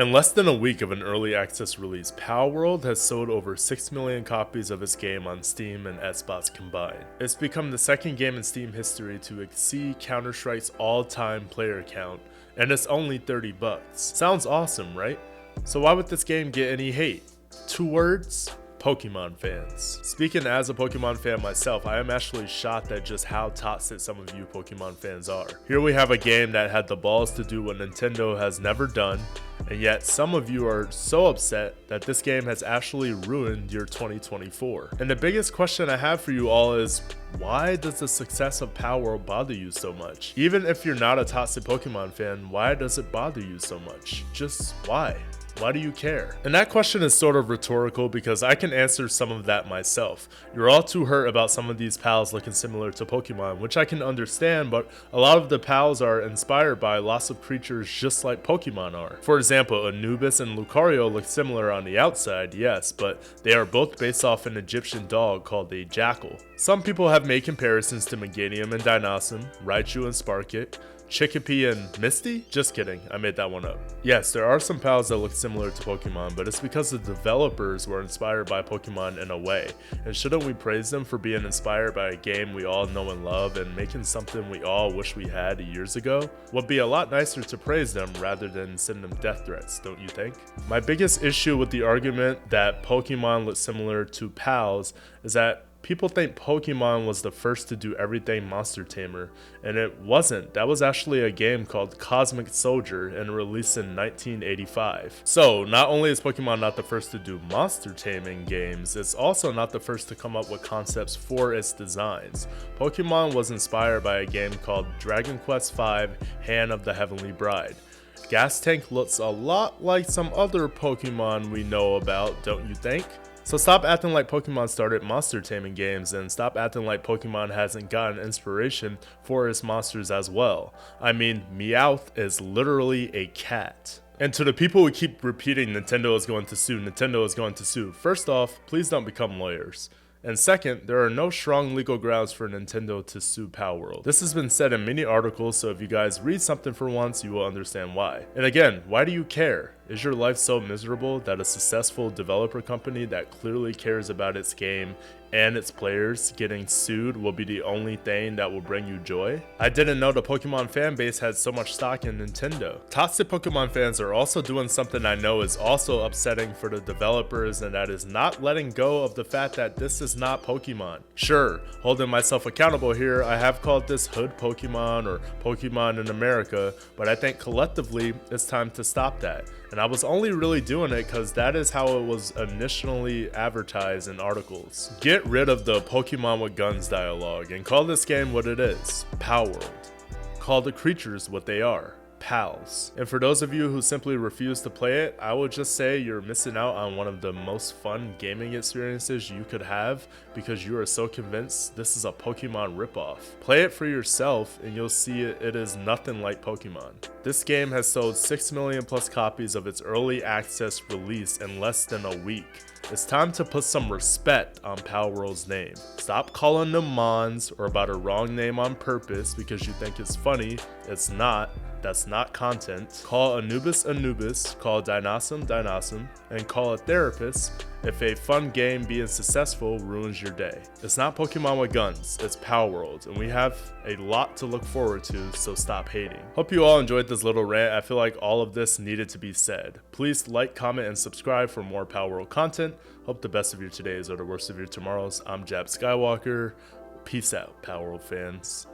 In less than a week of an early access release, Palworld has sold over 6 million copies of its game on Steam and Xbox combined. It's become the second game in Steam history to exceed Counter-Strike's all-time player count, and it's only $30. Sounds awesome, right? So why would this game get any hate? 2 words? Pokemon fans. Speaking as a Pokemon fan myself, I am actually shocked at just how toxic some of you Pokemon fans are. Here we have a game that had the balls to do what Nintendo has never done, and yet some of you are so upset that this game has actually ruined your 2024. And the biggest question I have for you all is, why does the success of Palworld bother you so much? Even if you're not a toxic Pokemon fan, why does it bother you so much? Just why? Why do you care? And that question is sort of rhetorical because I can answer some of that myself. You're all too hurt about some of these pals looking similar to Pokemon, which I can understand, but a lot of the pals are inspired by lots of creatures just like Pokemon are. For example, Anubis and Lucario look similar on the outside, yes, but they are both based off an Egyptian dog called a jackal. Some people have made comparisons to Meganium and Dynasum, Raichu and Sparkit, Chickapee and Misty? Just kidding, I made that one up. Yes, there are some pals that look similar to Pokemon, but it's because the developers were inspired by Pokemon in a way. And shouldn't we praise them for being inspired by a game we all know and love and making something we all wish we had years ago? Would be a lot nicer to praise them rather than send them death threats, don't you think? My biggest issue with the argument that Pokemon look similar to pals is that people think Pokemon was the first to do everything Monster Tamer, and it wasn't. That was actually a game called Cosmic Soldier and released in 1985. So, not only is Pokemon not the first to do monster taming games, it's also not the first to come up with concepts for its designs. Pokemon was inspired by a game called Dragon Quest V: Hand of the Heavenly Bride. Gas Tank looks a lot like some other Pokemon we know about, don't you think? So stop acting like Pokemon started monster taming games, and stop acting like Pokemon hasn't gotten inspiration for its monsters as well. I mean, Meowth is literally a cat. And to the people who keep repeating Nintendo is going to sue, Nintendo is going to sue, first off, please don't become lawyers. And second, there are no strong legal grounds for Nintendo to sue Palworld. This has been said in many articles, so if you guys read something for once, you will understand why. And again, why do you care? Is your life so miserable that a successful developer company that clearly cares about its game and its players getting sued will be the only thing that will bring you joy? I didn't know the Pokemon fan base had so much stock in Nintendo. Toxic Pokemon fans are also doing something I know is also upsetting for the developers, and that is not letting go of the fact that this is not Pokemon. Sure, holding myself accountable here, I have called this Hood Pokemon or Pokemon in America, but I think collectively it's time to stop that. And I was only really doing it because that is how it was initially advertised in articles. Get rid of the Pokemon with guns dialogue and call this game what it is: Palworld. Call the creatures what they are: pals. And for those of you who simply refuse to play it, I would just say you're missing out on one of the most fun gaming experiences you could have because you are so convinced this is a Pokemon ripoff. Play it for yourself and you'll see it is nothing like Pokemon. This game has sold 6 million plus copies of its early access release in less than a week. It's time to put some respect on Palworld's name. Stop calling them Mons or about a wrong name on purpose because you think it's funny. It's not. That's not content. Call Anubis Anubis, call Dynasum Dynasum, and call a therapist if a fun game being successful ruins your day. It's not Pokemon with guns, it's Palworld, and we have a lot to look forward to, so stop hating. Hope you all enjoyed this little rant. I feel like all of this needed to be said. Please like, comment, and subscribe for more Palworld content. Hope the best of your todays are the worst of your tomorrows. I'm JabsSkyWalker. Peace out, Palworld fans.